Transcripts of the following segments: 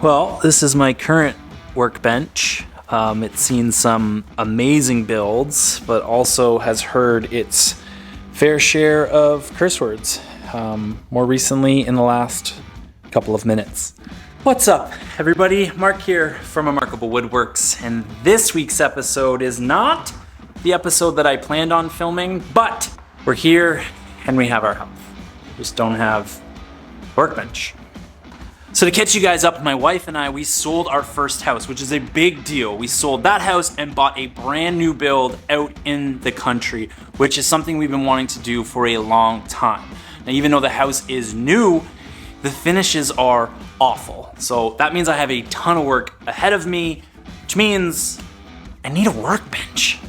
Well, this is my current workbench. It's seen some amazing builds, but also has heard its fair share of curse words, more recently in the last couple of minutes. What's up, everybody? Mark here from Remarkable Woodworks, and this week's episode is not the episode that I planned on filming, but we're here and we have our health. We just don't have workbench. So to catch you guys up, my wife and I, we sold our first house, which is a big deal. We sold that house and bought a brand new build out in the country, which is something we've been wanting to do for a long time. Now, even though the house is new, the finishes are awful. So that means I have a ton of work ahead of me, which means I need a workbench.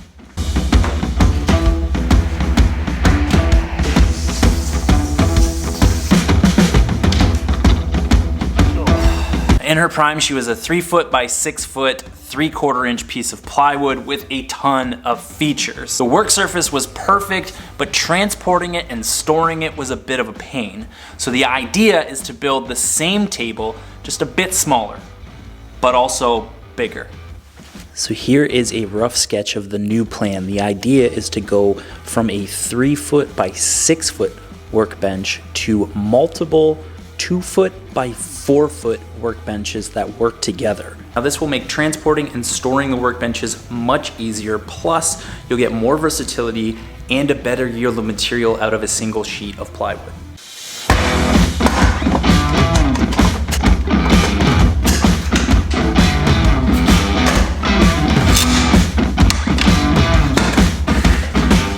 In her prime, she was a 3 foot by 6 foot, 3/4 inch piece of plywood with a ton of features. The work surface was perfect, but transporting it and storing it was a bit of a pain. So the idea is to build the same table, just a bit smaller, but also bigger. So here is a rough sketch of the new plan. The idea is to go from a 3 foot by 6 foot workbench to multiple 2 foot by 4 foot workbenches that work together. Now this will make transporting and storing the workbenches much easier, plus you'll get more versatility and a better yield of material out of a single sheet of plywood.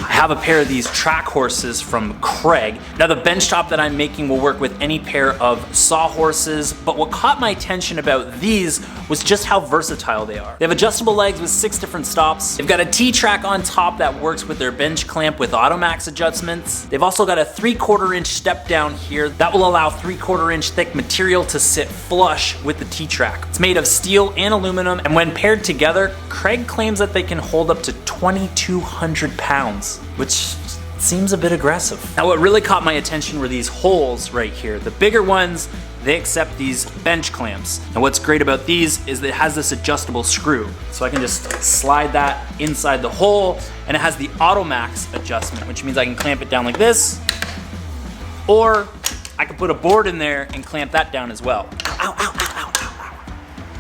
I have a pair of these track horses from Craig. Now the benchtop that I'm making will work with any pair of sawhorses, but what caught my attention about these was just how versatile they are. They have adjustable legs with 6 different stops. They've got a T-track on top that works with their bench clamp with automax adjustments. They've also got a 3/4 inch step down here that will allow 3/4 inch thick material to sit flush with the T-track. It's made of steel and aluminum, and when paired together, Craig claims that they can hold up to 2,200 pounds. Which seems a bit aggressive. Now what really caught my attention were these holes right here. The bigger ones, they accept these bench clamps. And what's great about these is that it has this adjustable screw. So I can just slide that inside the hole, and it has the automax adjustment, which means I can clamp it down like this, or I can put a board in there and clamp that down as well. Ow, ow, ow, ow, ow, ow.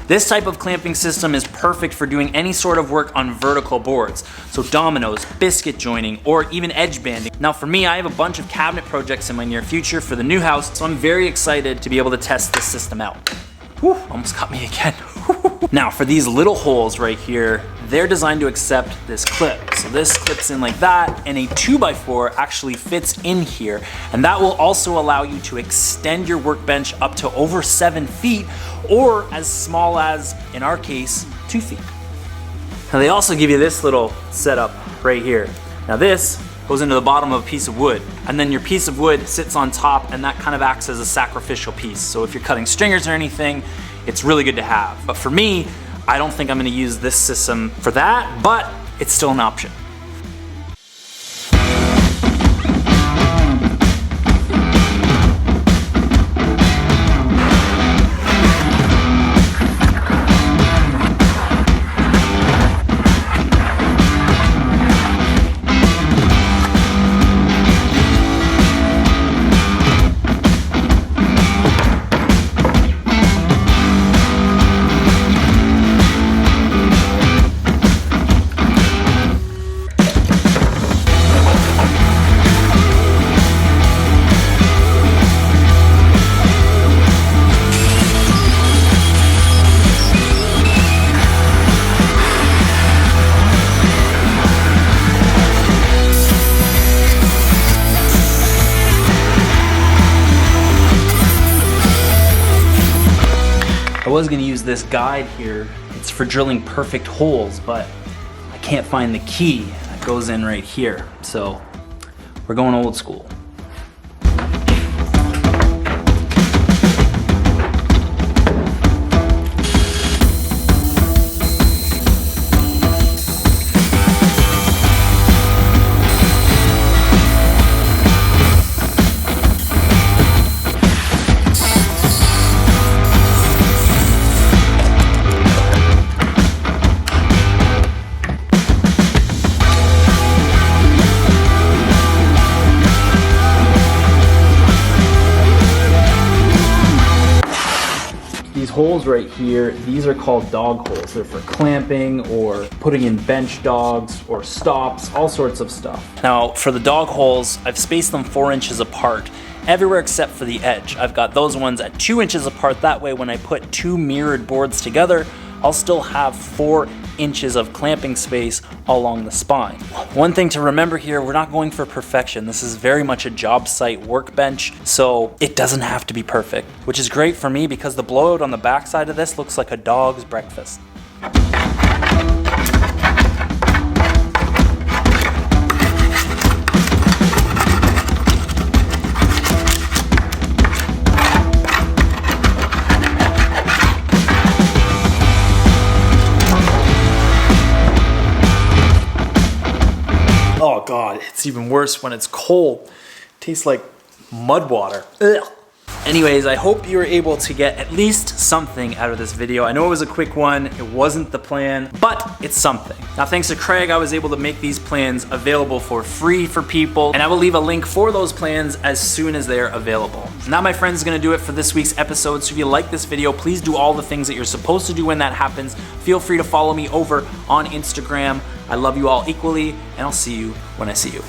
This type of clamping system is perfect for doing any sort of work on vertical boards. So dominoes, biscuit joining, or even edge banding. Now for me, I have a bunch of cabinet projects in my near future for the new house, so I'm very excited to be able to test this system out. Whew, almost got me again. Now for these little holes right here, they're designed to accept this clip. So this clips in like that, and a 2x4 actually fits in here. And that will also allow you to extend your workbench up to over 7 feet, or as small as, in our case, 2 feet. Now they also give you this little setup right here. Now this goes into the bottom of a piece of wood, and then your piece of wood sits on top, and that kind of acts as a sacrificial piece. So if you're cutting stringers or anything, it's really good to have. But for me, I don't think I'm gonna use this system for that, but it's still an option. I was gonna use this guide here. It's for drilling perfect holes, but I can't find the key that goes in right here. So we're going old school. holes right here, these are called dog holes. They're for clamping or putting in bench dogs or stops, all sorts of stuff. Now for the dog holes, I've spaced them 4 inches apart, everywhere except for the edge. I've got those ones at 2 inches apart. That way when I put 2 mirrored boards together, I'll still have 4 inches of clamping space along the spine. One thing to remember here, we're not going for perfection. This is very much a job site workbench, so it doesn't have to be perfect, which is great for me because the blowout on the backside of this looks like a dog's breakfast. Oh God, it's even worse when it's cold. It tastes like mud water. Ugh. Anyways, I hope you were able to get at least something out of this video. I know it was a quick one, it wasn't the plan, but it's something. Now thanks to Craig, I was able to make these plans available for free for people, and I will leave a link for those plans as soon as they're available. And that, my friends, is gonna do it for this week's episode. So if you like this video, please do all the things that you're supposed to do when that happens. Feel free to follow me over on Instagram. I love you all equally, and I'll see you when I see you.